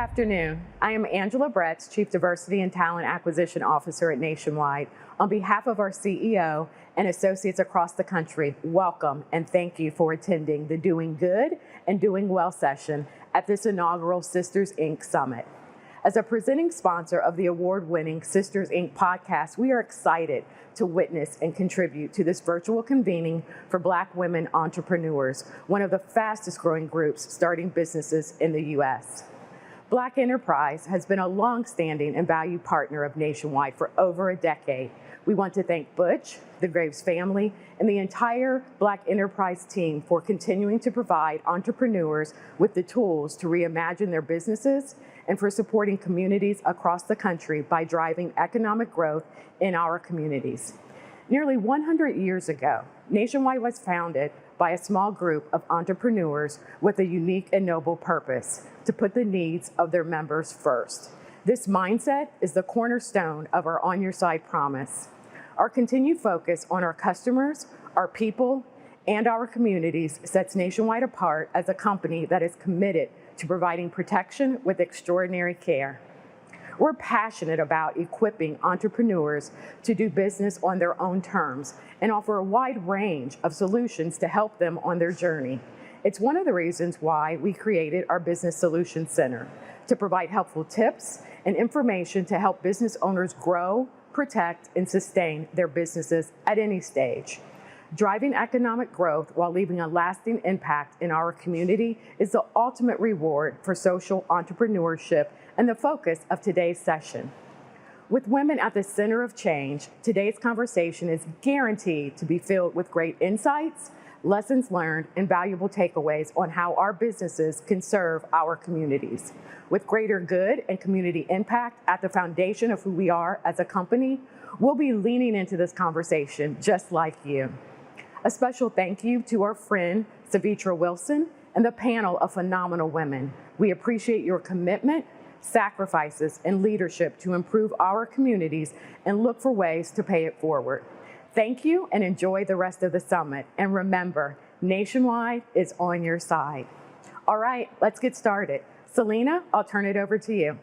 afternoon. I am Angela Bretz, Chief Diversity and Talent Acquisition Officer at Nationwide. On behalf of our CEO and associates across the country, welcome and thank you for attending the Doing Good and Doing Well session at this inaugural Sisters Inc. Summit. As a presenting sponsor of the award-winning Sisters Inc. podcast, we are excited to witness and contribute to this virtual convening for Black women entrepreneurs, one of the fastest growing groups starting businesses in the U.S. Black Enterprise has been a long-standing and valued partner of Nationwide for over a decade. We want to thank Butch, the Graves family, and the entire Black Enterprise team for continuing to provide entrepreneurs with the tools to reimagine their businesses and for supporting communities across the country by driving economic growth in our communities. Nearly 100 years ago, Nationwide was founded by a small group of entrepreneurs with a unique and noble purpose: to put the needs of their members first. This mindset is the cornerstone of our On Your Side promise. Our continued focus on our customers, our people, and our communities sets Nationwide apart as a company that is committed to providing protection with extraordinary care. We're passionate about equipping entrepreneurs to do business on their own terms and offer a wide range of solutions to help them on their journey. It's one of the reasons why we created our Business Solutions Center, to provide helpful tips and information to help business owners grow, protect, and sustain their businesses at any stage. Driving economic growth while leaving a lasting impact in our community is the ultimate reward for social entrepreneurship and the focus of today's session. With women at the center of change, today's conversation is guaranteed to be filled with great insights, lessons learned, and valuable takeaways on how our businesses can serve our communities. With greater good and community impact at the foundation of who we are as a company, we'll be leaning into this conversation just like you. A special thank you to our friend, Sevetri Wilson, and the panel of phenomenal women. We appreciate your commitment, sacrifices, and leadership to improve our communities and look for ways to pay it forward. Thank you and enjoy the rest of the summit. And remember, Nationwide is on your side. All right, let's get started. Selena, I'll turn it over to you.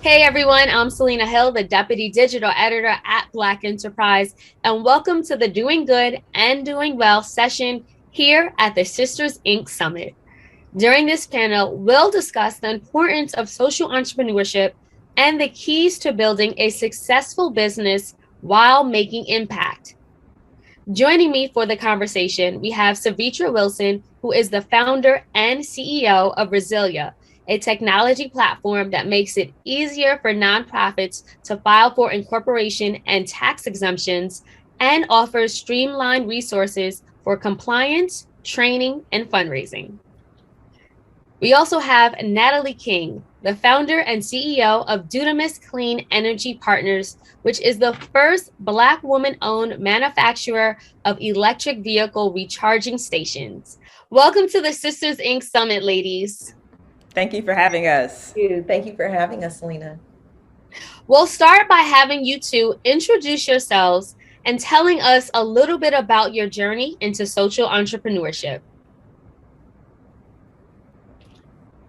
Hey everyone, I'm Selena Hill, the Deputy Digital Editor at Black Enterprise, and welcome to the Doing Good and Doing Well session here at the Sisters Inc. Summit. During this panel, we'll discuss the importance of social entrepreneurship and the keys to building a successful business while making impact. Joining me for the conversation, we have Sevetri Wilson, who is the founder and CEO of Resilia, a technology platform that makes it easier for nonprofits to file for incorporation and tax exemptions and offers streamlined resources for compliance, training, and fundraising. We also have Natalie King, the founder and CEO of Dunamis Clean Energy Partners, which is the first Black woman-owned manufacturer of electric vehicle recharging stations. Welcome to the Sisters Inc. Summit, ladies. Thank you for having us. Thank you for having us, Selena. We'll start by having you two introduce yourselves and telling us a little bit about your journey into social entrepreneurship.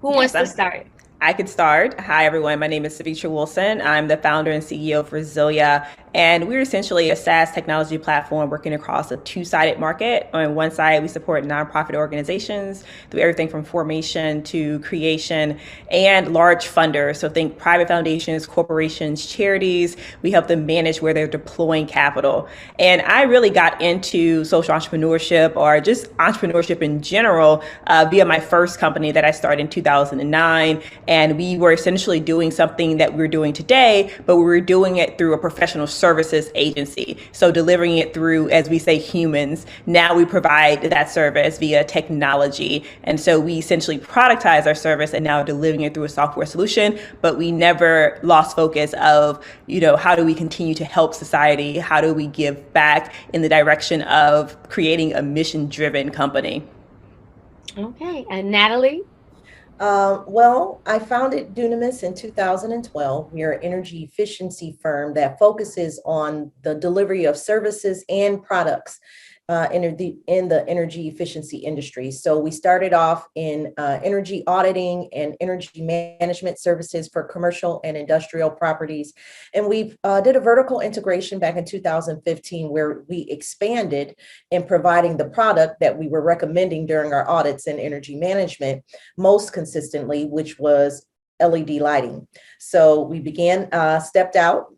Who wants to start? I could start. Hi, everyone. My name is Sevetri Wilson. I'm the founder and CEO of Resilia, and we're essentially a SaaS technology platform working across a two-sided market. On one side, we support nonprofit organizations through everything from formation to creation and large funders. So think private foundations, corporations, charities. We help them manage where they're deploying capital. And I really got into social entrepreneurship or just entrepreneurship in general via my first company that I started in 2009. And we were essentially doing something that we're doing today, but we were doing it through a professional services agency. So delivering it through, as we say, humans. Now we provide that service via technology. And so we essentially productize our service and now delivering it through a software solution, but we never lost focus of, how do we continue to help society? How do we give back in the direction of creating a mission-driven company? Okay, and Natalie? Well, I founded Dunamis in 2012. We are an energy efficiency firm that focuses on the delivery of services and products in the energy efficiency industry. So we started off in energy auditing and energy management services for commercial and industrial properties. And we did a vertical integration back in 2015 where we expanded in providing the product that we were recommending during our audits in energy management most consistently, which was LED lighting. So we stepped out,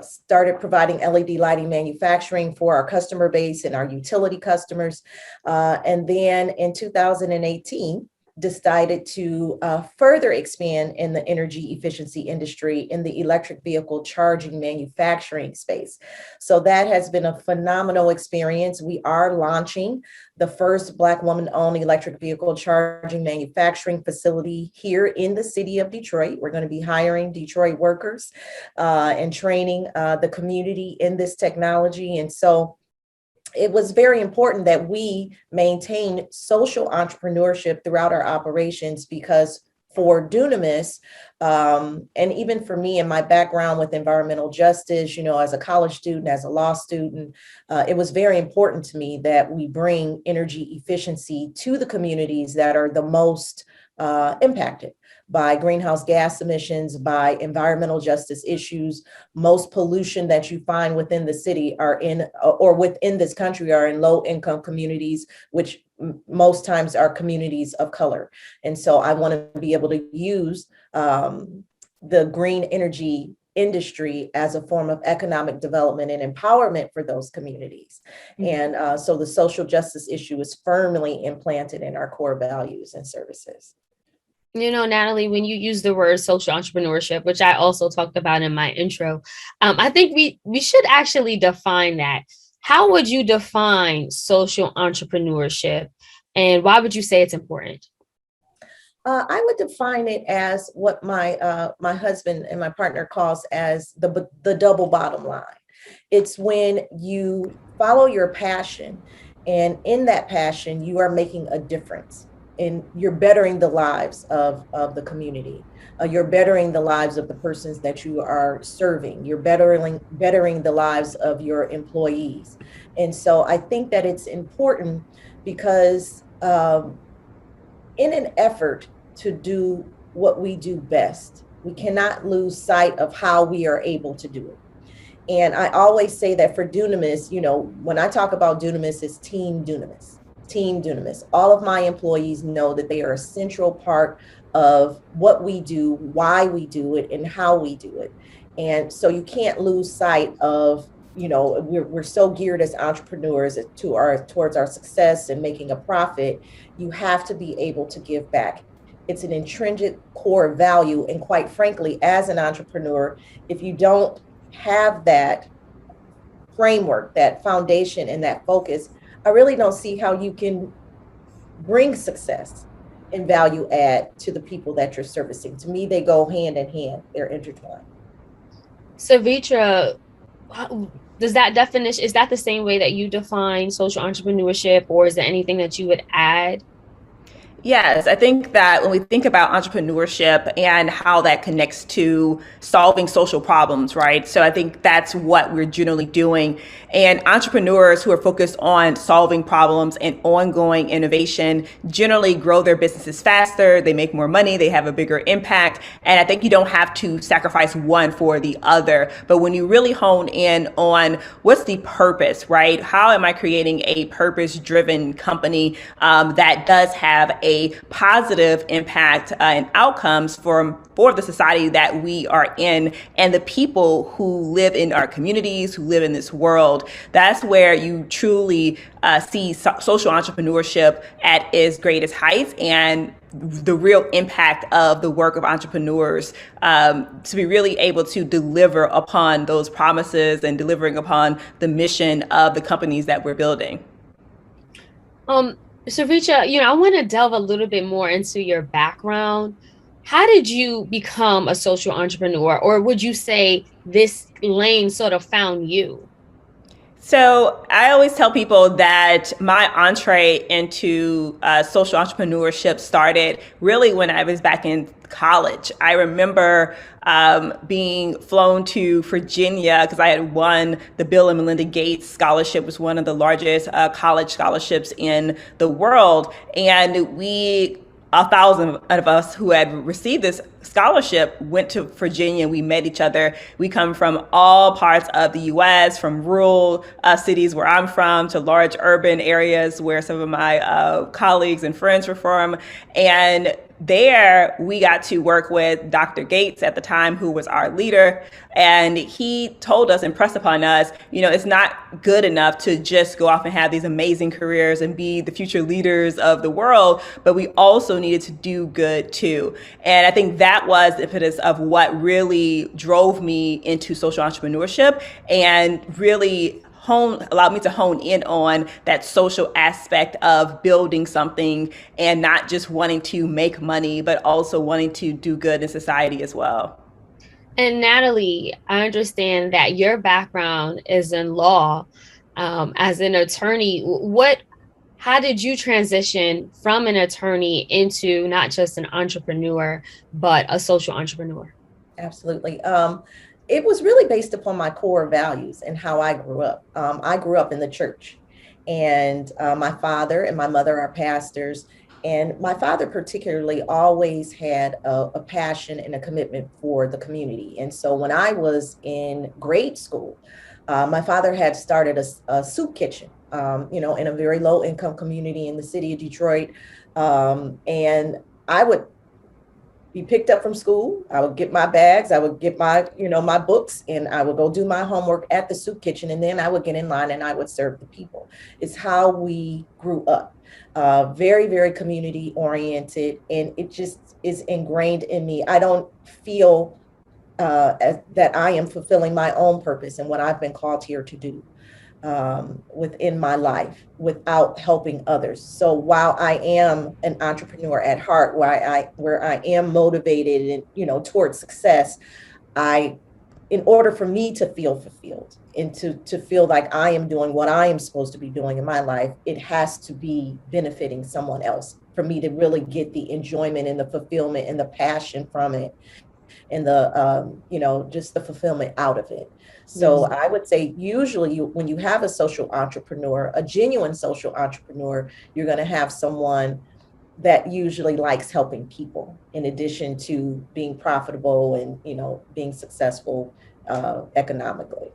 started providing LED lighting manufacturing for our customer base and our utility customers. And then in 2018, decided to further expand in the energy efficiency industry in the electric vehicle charging manufacturing space. So that has been a phenomenal experience. We are launching the first Black woman-owned electric vehicle charging manufacturing facility here in the city of Detroit. We're going to be hiring Detroit workers and training the community in this technology. And so it was very important that we maintain social entrepreneurship throughout our operations because for Dunamis, and even for me and my background with environmental justice, as a college student, as a law student, it was very important to me that we bring energy efficiency to the communities that are the most impacted by greenhouse gas emissions, by environmental justice issues. Most pollution that you find within the city or within this country are in low income communities, which most times are communities of color. And so I want to be able to use the green energy industry as a form of economic development and empowerment for those communities. Mm-hmm. And so the social justice issue is firmly implanted in our core values and services. Natalie, when you use the word social entrepreneurship, which I also talked about in my intro, I think we should actually define that. How would you define social entrepreneurship, and why would you say it's important? I would define it as what my husband and my partner calls as the double bottom line. It's when you follow your passion, and in that passion, you are making a difference. And you're bettering the lives of the community. You're bettering the lives of the persons that you are serving. You're bettering the lives of your employees. And so I think that it's important because in an effort to do what we do best, we cannot lose sight of how we are able to do it. And I always say that for Dunamis, when I talk about Dunamis, it's Team Dunamis. Team Dunamis. All of my employees know that they are a central part of what we do, why we do it, and how we do it. And so you can't lose sight of, we're so geared as entrepreneurs towards our success and making a profit. You have to be able to give back. It's an intrinsic core value. And quite frankly, as an entrepreneur, if you don't have that framework, that foundation, and that focus, I really don't see how you can bring success and value add to the people that you're servicing. To me, they go hand in hand. They're intertwined. Sevetri, is that the same way that you define social entrepreneurship, or is there anything that you would add? Yes, I think that when we think about entrepreneurship and how that connects to solving social problems, right? So I think that's what we're generally doing. And entrepreneurs who are focused on solving problems and ongoing innovation generally grow their businesses faster, they make more money, they have a bigger impact. And I think you don't have to sacrifice one for the other. But when you really hone in on what's the purpose, right? How am I creating a purpose-driven company that does have a positive impact and outcomes for the society that we are in and the people who live in our communities, who live in this world. That's where you truly see social entrepreneurship at its greatest heights and the real impact of the work of entrepreneurs to be really able to deliver upon those promises and delivering upon the mission of the companies that we're building. Sevetri, I want to delve a little bit more into your background. How did you become a social entrepreneur, or would you say this lane sort of found you? So I always tell people that my entree into social entrepreneurship started really when I was back in college. I remember being flown to Virginia because I had won the Bill and Melinda Gates Scholarship, was one of the largest college scholarships in the world. And 1,000 of us who had received this scholarship went to Virginia. We met each other. We come from all parts of the U.S., from rural cities where I'm from to large urban areas where some of my colleagues and friends were from. And there we got to work with Dr. Gates at the time, who was our leader. And he told us, impressed upon us, it's not good enough to just go off and have these amazing careers and be the future leaders of the world, but we also needed to do good too. And I think that was the impetus of what really drove me into social entrepreneurship and really allowed me to hone in on that social aspect of building something and not just wanting to make money, but also wanting to do good in society as well. And Natalie, I understand that your background is in law. As an attorney, how did you transition from an attorney into not just an entrepreneur, but a social entrepreneur? Absolutely. It was really based upon my core values and how I grew up. I grew up in the church, and my father and my mother are pastors. And my father particularly always had a passion and a commitment for the community. And so when I was in grade school, my father had started a soup kitchen, in a very low income community in the city of Detroit. And I would be picked up from school. I would get my bags. I would get my, my books, and I would go do my homework at the soup kitchen. And then I would get in line and I would serve the people. It's how we grew up. Very, very community oriented. And it just is ingrained in me. I don't feel that I am fulfilling my own purpose and what I've been called here to do within my life without helping others. So while I am an entrepreneur at heart, where I am motivated and towards success, in order for me to feel fulfilled and to feel like I am doing what I am supposed to be doing in my life, it has to be benefiting someone else for me to really get the enjoyment and the fulfillment and the passion from it, and the just the fulfillment out of it. So I would say usually when you have a social entrepreneur, a genuine social entrepreneur, you're going to have someone that usually likes helping people in addition to being profitable and, being successful economically.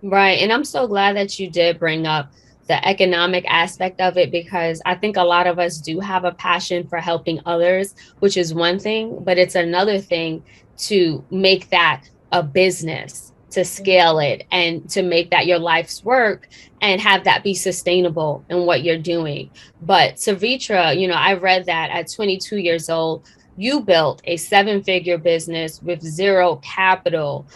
Right. And I'm so glad that you did bring up the economic aspect of it, because I think a lot of us do have a passion for helping others, which is one thing, but it's another thing to make that a business, to scale it and to make that your life's work and have that be sustainable in what you're doing. But Sevetri, I read that at 22 years old, you built a 7-figure business with zero capital.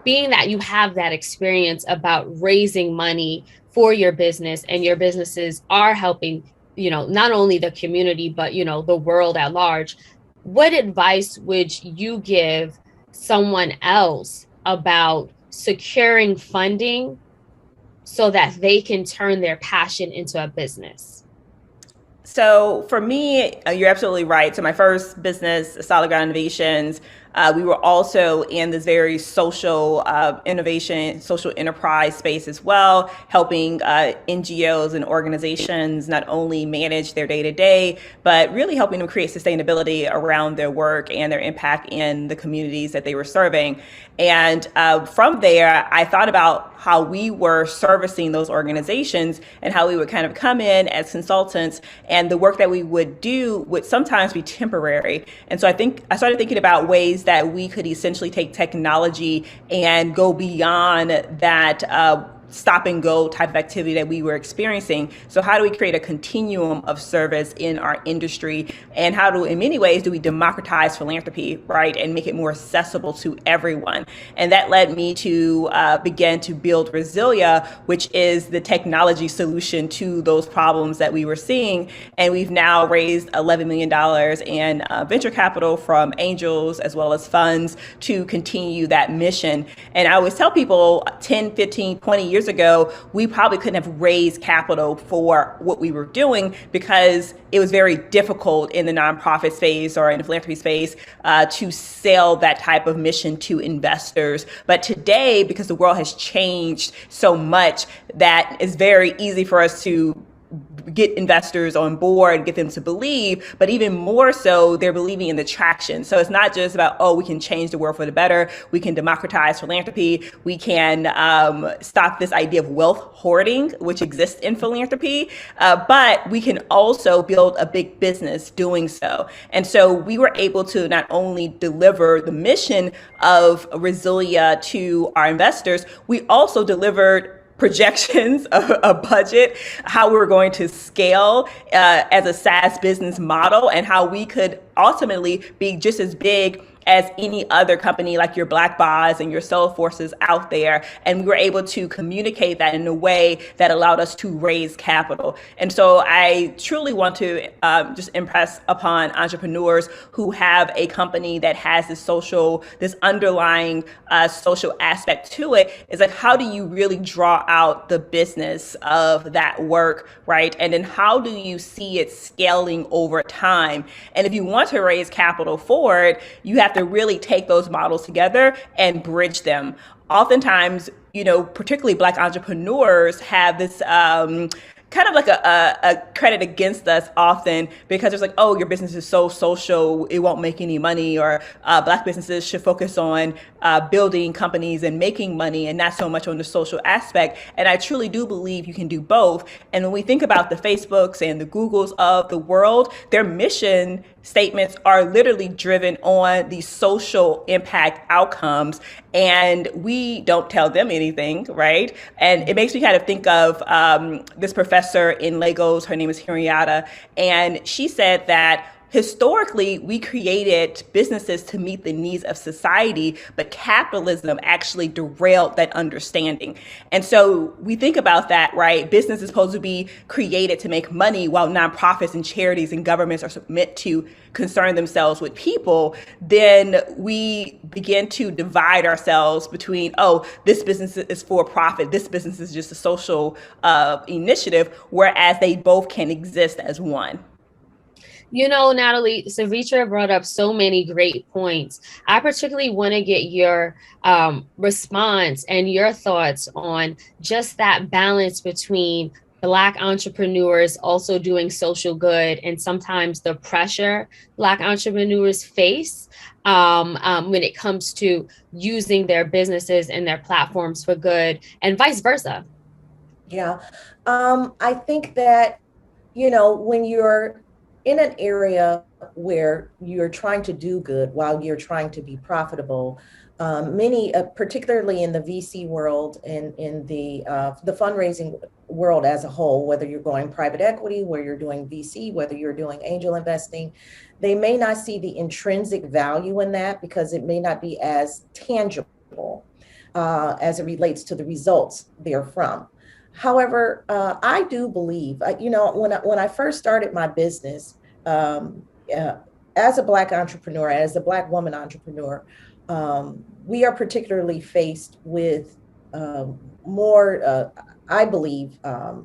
Being that you have that experience about raising money for your business, and your businesses are helping, not only the community, but, the world at large, what advice would you give someone else about securing funding so that they can turn their passion into a business? So for me, you're absolutely right. So my first business, Solid Ground Innovations, we were also in this very social innovation, social enterprise space as well, helping NGOs and organizations not only manage their day-to-day, but really helping them create sustainability around their work and their impact in the communities that they were serving. And from there, I thought about how we were servicing those organizations and how we would kind of come in as consultants, and the work that we would do would sometimes be temporary. And so I started thinking about ways that we could essentially take technology and go beyond that stop and go type of activity that we were experiencing. So how do we create a continuum of service in our industry, and in many ways do we democratize philanthropy, right, and make it more accessible to everyone? And that led me to begin to build Resilia, which is the technology solution to those problems that we were seeing. And we've now raised $11 million in venture capital from angels as well as funds to continue that mission. And I always tell people 10, 15, 20 years years ago, we probably couldn't have raised capital for what we were doing because it was very difficult in the nonprofit space or in the philanthropy space to sell that type of mission to investors. But today, because the world has changed so much, that it's very easy for us to get investors on board, get them to believe, but even more so, they're believing in the traction. So it's not just about, oh, we can change the world for the better. We can democratize philanthropy. We can stop this idea of wealth hoarding, which exists in philanthropy. But we can also build a big business doing so. And so we were able to not only deliver the mission of Resilia to our investors, we also delivered projections of a budget, how we were going to scale as a SaaS business model, and how we could ultimately be just as big as any other company like your Blackbaud's and your Salesforces out there. And we were able to communicate that in a way that allowed us to raise capital. And so I truly want to just impress upon entrepreneurs who have a company that has this underlying social aspect to it, is like, how do you really draw out the business of that work, right? And then how do you see it scaling over time? And if you want to raise capital for it, you have to really take those models together and bridge them. Oftentimes, particularly Black entrepreneurs have this kind of like a credit against us often, because it's like, oh, your business is so social, it won't make any money, or Black businesses should focus on building companies and making money and not so much on the social aspect. And I truly do believe you can do both. And when we think about the Facebooks and the Googles of the world, their mission statements are literally driven on the social impact outcomes, and we don't tell them anything, right? And it makes me kind of think of this professor in Lagos. Her name is Henrietta, and she said that historically, we created businesses to meet the needs of society, but capitalism actually derailed that understanding. And so we think about that, right? Business is supposed to be created to make money, while nonprofits and charities and governments are meant to concern themselves with people. Then we begin to divide ourselves between, oh, this business is for profit, this business is just a social initiative, whereas they both can exist as one. Natalie, Sevetri brought up so many great points. I particularly want to get your response and your thoughts on just that balance between Black entrepreneurs also doing social good and sometimes the pressure Black entrepreneurs face when it comes to using their businesses and their platforms for good, and vice versa. Yeah, I think that, when you're in an area where you're trying to do good while you're trying to be profitable, many, particularly in the VC world and in the fundraising world as a whole, whether you're going private equity, where you're doing VC, whether you're doing angel investing, they may not see the intrinsic value in that because it may not be as tangible as it relates to the results therefrom. However, I do believe, when I first started my business, as a Black entrepreneur, as a Black woman entrepreneur, we are particularly faced with more, I believe,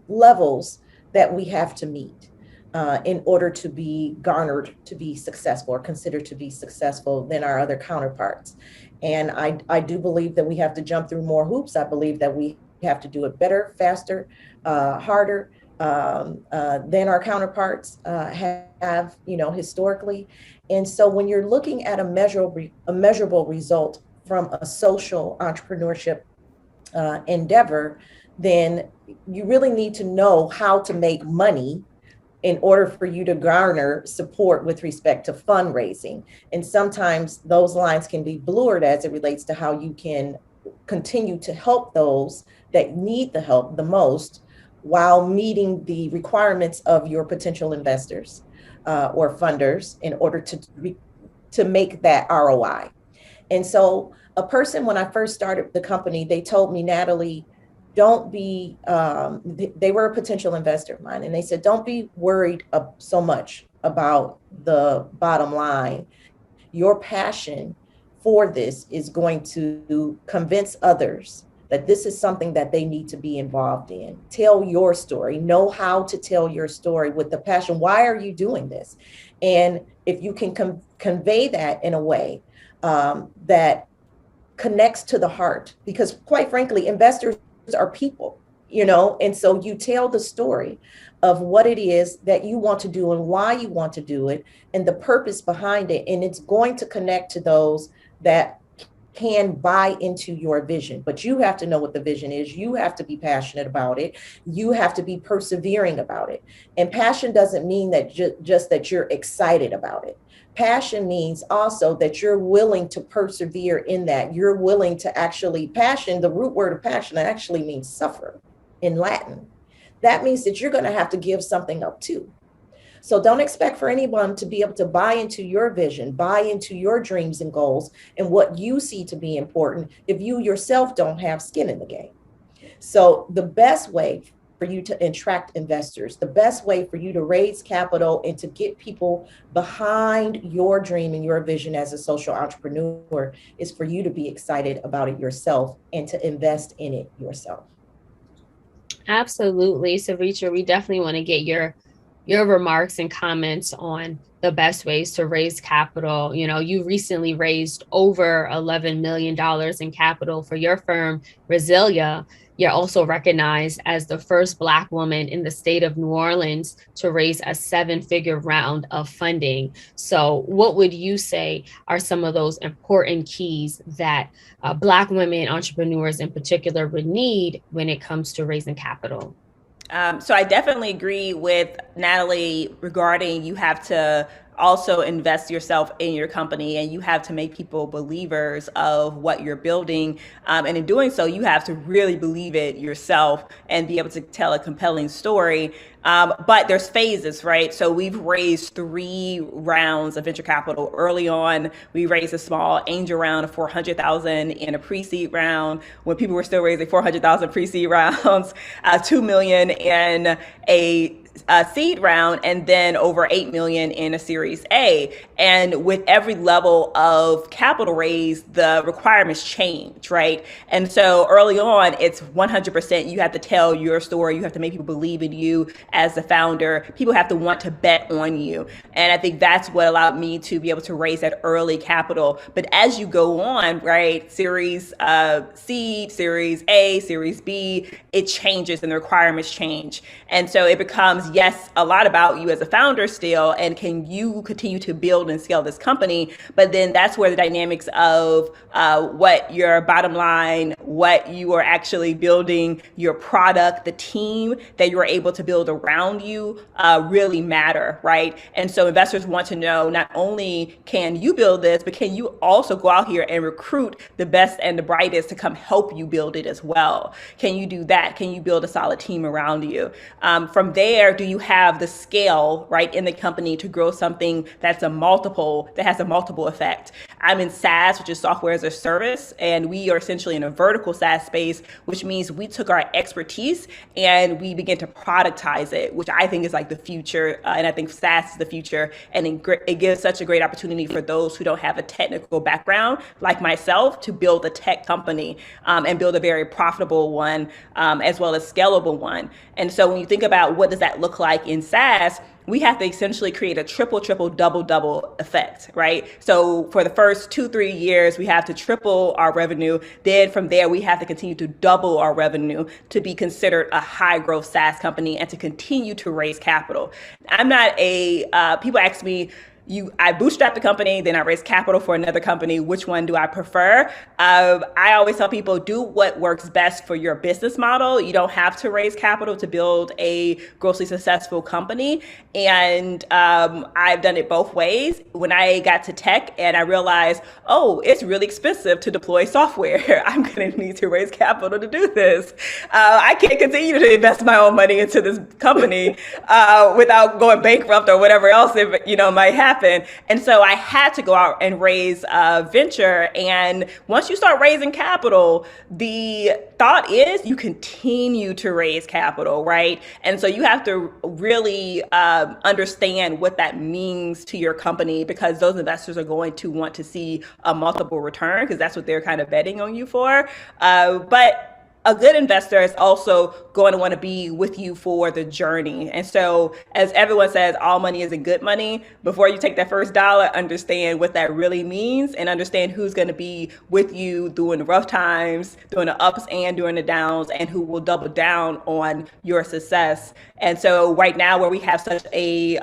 levels that we have to meet in order to be garnered to be successful or considered to be successful than our other counterparts. And I do believe that we have to jump through more hoops. I believe that we have to do it better, faster, harder than our counterparts have, historically. And so when you're looking at a measurable result from a social entrepreneurship endeavor, then you really need to know how to make money in order for you to garner support with respect to fundraising. And sometimes those lines can be blurred as it relates to how you can continue to help those that need the help the most while meeting the requirements of your potential investors or funders in order to make that ROI. And so a person, when I first started the company, they told me, Natalie, don't be, they were a potential investor of mine, and they said, don't be worried so much about the bottom line. Your passion for this is going to convince others that this is something that they need to be involved in. Tell your story, know how to tell your story with the passion. Why are you doing this? And if you can convey that in a way that connects to the heart, because quite frankly, investors are people, and so you tell the story of what it is that you want to do and why you want to do it and the purpose behind it. And it's going to connect to those that can buy into your vision, but you have to know what the vision is. You have to be passionate about it. You have to be persevering about it. And passion doesn't mean that just that you're excited about it. Passion means also that you're willing to persevere in that. You're willing to actually, passion, the root word of passion actually means suffer in Latin. That means that you're going to have to give something up too. So don't expect for anyone to be able to buy into your vision, buy into your dreams and goals and what you see to be important if you yourself don't have skin in the game. So the best way for you to attract investors, the best way for you to raise capital and to get people behind your dream and your vision as a social entrepreneur is for you to be excited about it yourself and to invest in it yourself. Absolutely. Sevetri, we definitely want to get your remarks and comments on the best ways to raise capital. You recently raised over $11 million in capital for your firm, Resilia. You're also recognized as the first Black woman in the state of New Orleans to raise a 7-figure round of funding. So what would you say are some of those important keys that Black women entrepreneurs in particular would need when it comes to raising capital? So I definitely agree with Natalie regarding you have to also invest yourself in your company and you have to make people believers of what you're building. And in doing so, you have to really believe it yourself and be able to tell a compelling story. But there's phases, right? So we've raised 3 rounds of venture capital. Early on, we raised a small angel round of $400,000 in a pre-seed round when people were still raising $400,000 pre-seed rounds, $2 million in a seed round, and then over $8 million in a Series A. And with every level of capital raise, the requirements change, right? And so early on, it's 100% you have to tell your story. You have to make people believe in you as the founder. People have to want to bet on you. And I think that's what allowed me to be able to raise that early capital. But as you go on, right, Series C, Series A, Series B, it changes and the requirements change. And so it becomes, yes, a lot about you as a founder still, and can you continue to build and scale this company? But then that's where the dynamics of what your bottom line, what you are actually building, your product, the team that you are able to build around you really matter, right? And so investors want to know not only can you build this, but can you also go out here and recruit the best and the brightest to come help you build it as well? Can you do that? Can you build a solid team around you? From there, do you have the scale, right, in the company to grow something that has a multiple effect? I'm in SaaS, which is software as a service, and we are essentially in a vertical SaaS space, which means we took our expertise and we began to productize it, which I think is like the future. And I think SaaS is the future. And it gives such a great opportunity for those who don't have a technical background, like myself, to build a tech company and build a very profitable one, as well as scalable one. And so when you think about what does that look like in SaaS, we have to essentially create a triple, double effect, right? So for the first 2-3 years, we have to triple our revenue. Then from there, we have to continue to double our revenue to be considered a high growth SaaS company and to continue to raise capital. I'm not people ask me, I bootstrapped a company, then I raised capital for another company. Which one do I prefer? I always tell people, do what works best for your business model. You don't have to raise capital to build a grossly successful company. And I've done it both ways. When I got to tech and I realized, oh, it's really expensive to deploy software. I'm going to need to raise capital to do this. I can't continue to invest my own money into this company without going bankrupt or whatever else might happen. And so I had to go out and raise venture. And once you start raising capital, the thought is you continue to raise capital, right? And so you have to really understand what that means to your company, because those investors are going to want to see a multiple return, because that's what they're kind of betting on you for. But a good investor is also going to want to be with you for the journey. And so, as everyone says, all money isn't good money. Before you take that first dollar, understand what that really means and understand who's going to be with you during the rough times, during the ups and during the downs, and who will double down on your success. And so, right now, where we have such a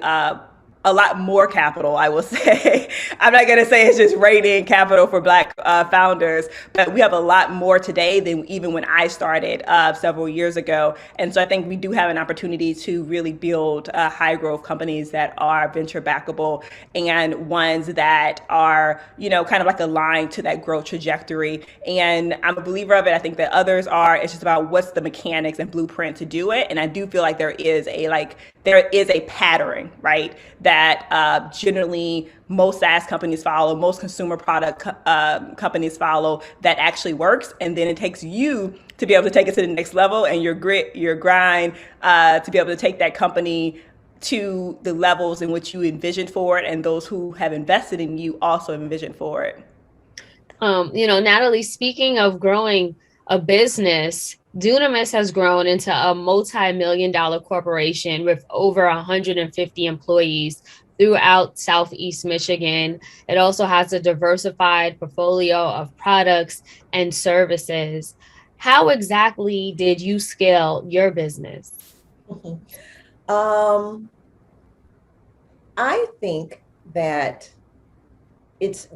lot more capital, I will say. I'm not going to say it's just raining capital for Black founders, but we have a lot more today than even when I started several years ago. And so I think we do have an opportunity to really build high growth companies that are venture backable and ones that are, kind of like aligned to that growth trajectory. And I'm a believer of it. I think that others are. It's just about what's the mechanics and blueprint to do it. And I do feel like there is a pattern, right, that generally most SaaS companies follow, most consumer product companies follow, that actually works. And then it takes you to be able to take it to the next level, and your grit, your grind, to be able to take that company to the levels in which you envisioned for it, and those who have invested in you also envisioned for it. Natalie, speaking of growing a business, Dunamis has grown into a multi-million-dollar corporation with over 150 employees throughout Southeast Michigan. It also has a diversified portfolio of products and services. How exactly did you scale your business? I think that there's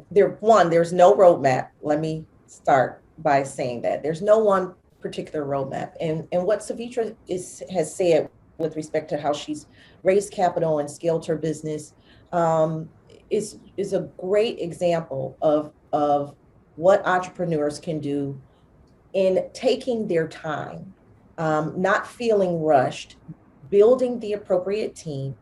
no roadmap. Let me start by saying that there's no one particular roadmap. And what Sevetri has said with respect to how she's raised capital and scaled her business is a great example of what entrepreneurs can do in taking their time, not feeling rushed, building the appropriate team,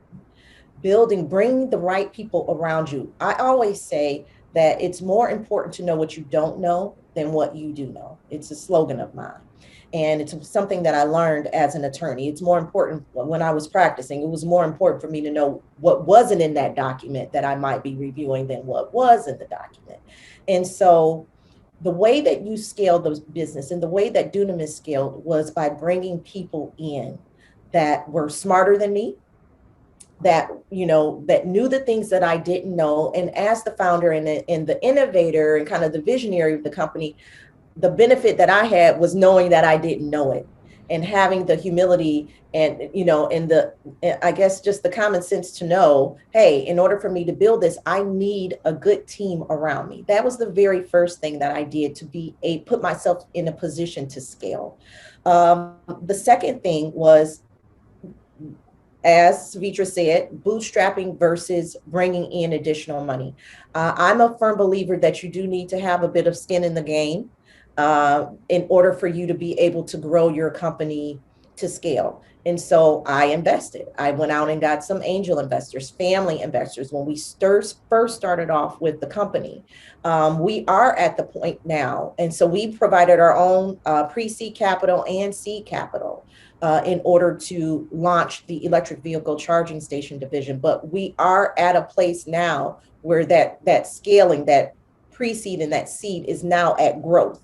bringing the right people around you. I always say that it's more important to know what you don't know than what you do know. It's a slogan of mine. And it's something that I learned as an attorney. It's more important when I was practicing. It was more important for me to know what wasn't in that document that I might be reviewing than what was in the document. And so the way that you scaled the business and the way that Dunamis scaled was by bringing people in that were smarter than me, that knew the things that I didn't know. And as the founder and the innovator and kind of the visionary of the company, the benefit that I had was knowing that I didn't know it, and having the humility and I guess just the common sense to know, hey, in order for me to build this, I need a good team around me. That was the very first thing that I did to put myself in a position to scale. The second thing was, as Sevetri said, bootstrapping versus bringing in additional money. I'm a firm believer that you do need to have a bit of skin in the game in order for you to be able to grow your company to scale. And so I invested. I went out and got some angel investors, family investors. When we first started off with the company, we are at the point now. And so we provided our own pre-seed capital and seed capital in order to launch the electric vehicle charging station division. But we are at a place now where that scaling, that pre-seed and that seed is now at growth.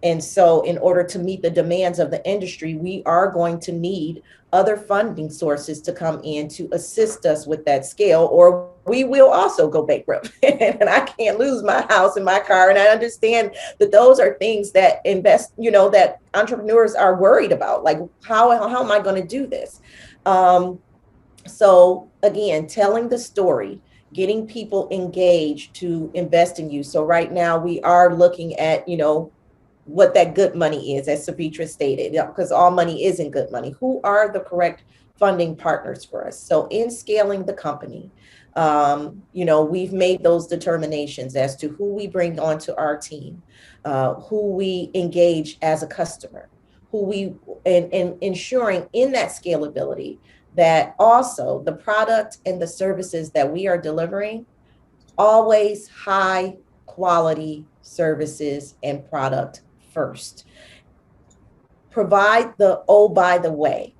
And so in order to meet the demands of the industry, we are going to need other funding sources to come in to assist us with that scale, or we will also go bankrupt. And I can't lose my house and my car. And I understand that those are things that that entrepreneurs are worried about. Like, how am I going to do this? So again, telling the story, getting people engaged to invest in you. So right now we are looking at, what that good money is, as Sevetri stated, because all money isn't good money. Who are the correct funding partners for us? So in scaling the company, we've made those determinations as to who we bring onto our team, who we engage as a customer, and ensuring in that scalability that also the product and the services that we are delivering, always high quality services and product first. Provide the, oh, by the way,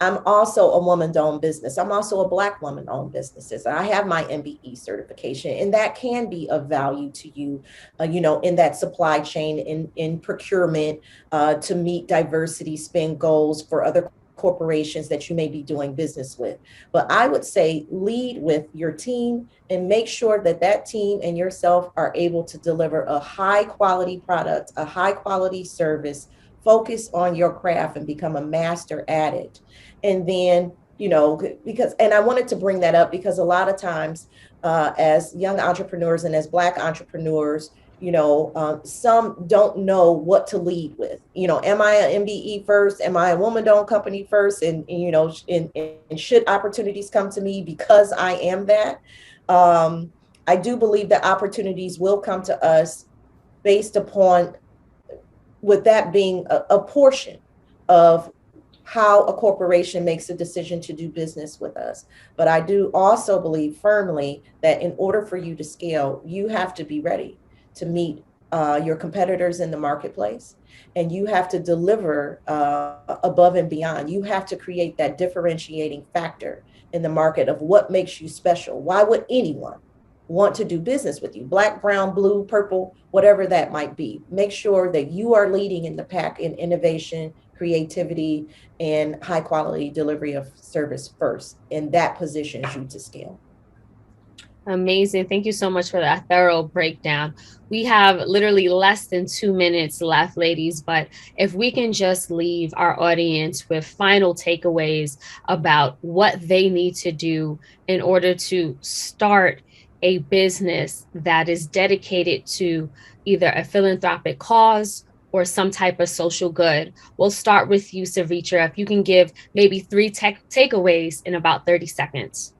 I'm also a woman-owned business. I'm also a Black woman-owned businesses. I have my MBE certification, and that can be of value to you, in that supply chain, in procurement, to meet diversity spend goals for other corporations that you may be doing business with. But I would say lead with your team and make sure that that team and yourself are able to deliver a high quality product, a high quality service. Focus on your craft and become a master at it. And then, and I wanted to bring that up because a lot of times, as young entrepreneurs and as Black entrepreneurs, some don't know what to lead with. Am I an MBE first? Am I a woman-owned company first? And should opportunities come to me because I am that? I do believe that opportunities will come to us based upon, with that being a portion of how a corporation makes a decision to do business with us. But I do also believe firmly that in order for you to scale, you have to be ready to meet your competitors in the marketplace, and you have to deliver above and beyond. You have to create that differentiating factor in the market of what makes you special. Why would anyone want to do business with you? Black, brown, blue, purple, whatever that might be. Make sure that you are leading in the pack in innovation, creativity, and high quality delivery of service first. And that positions you to scale. Amazing. Thank you so much for that thorough breakdown. We have literally less than 2 minutes left, ladies, but if we can just leave our audience with final takeaways about what they need to do in order to start a business that is dedicated to either a philanthropic cause or some type of social good. We'll start with you, Sevetri. If you can give maybe 3 takeaways in about 30 seconds.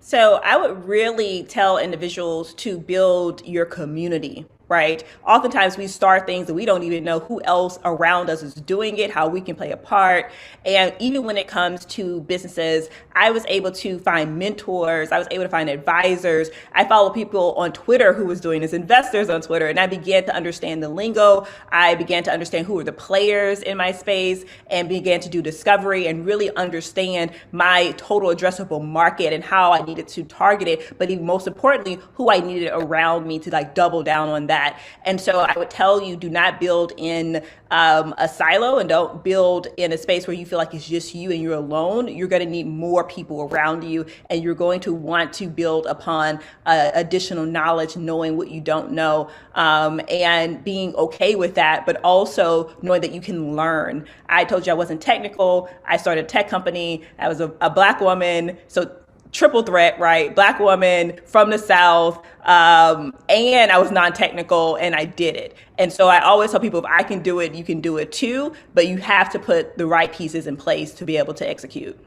So I would really tell individuals to build your community, right? Oftentimes we start things and we don't even know who else around us is doing it, how we can play a part. And even when it comes to businesses, I was able to find mentors. I was able to find advisors. I follow people on Twitter who was doing this, investors on Twitter, and I began to understand the lingo. I began to understand who were the players in my space and began to do discovery and really understand my total addressable market and how I needed to target it, but even most importantly, who I needed around me to double down on that. And so I would tell you, do not build in a silo, and don't build in a space where you feel like it's just you and you're alone. You're going to need more people around you, and you're going to want to build upon additional knowledge, knowing what you don't know, and being okay with that, but also knowing that you can learn. I told you I wasn't technical. I started a tech company. I was a Black woman. So triple threat, right? Black woman from the South, and I was non-technical, and I did it. And so I always tell people, if I can do it, you can do it too, but you have to put the right pieces in place to be able to execute.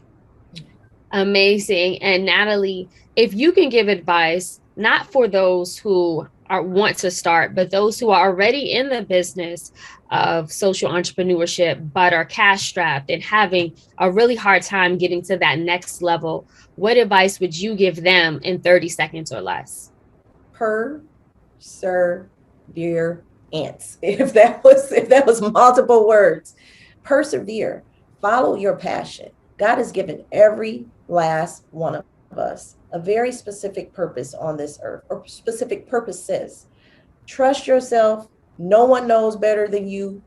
Amazing. And Natalie, if you can give advice, not for those who want to start, but those who are already in the business of social entrepreneurship, but are cash strapped and having a really hard time getting to that next level, what advice would you give them in 30 seconds or less? Perseverance. If that was multiple words, persevere, follow your passion. God has given every last one of us a very specific purpose on this earth, or specific purposes. Trust yourself. No one knows better than you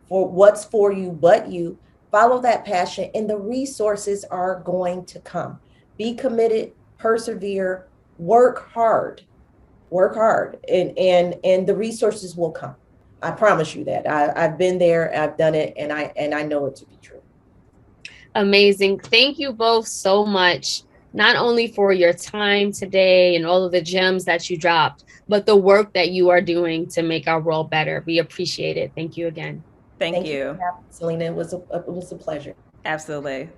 for what's for you but you. Follow that passion, and the resources are going to come. Be committed, persevere, work hard, and the resources will come. I promise you that. I've been there, I've done it, and I know it to be true. Amazing. Thank you both so much, not only for your time today and all of the gems that you dropped, but the work that you are doing to make our world better. We appreciate it. Thank you again. Thank you. Selena, it was a pleasure. Absolutely.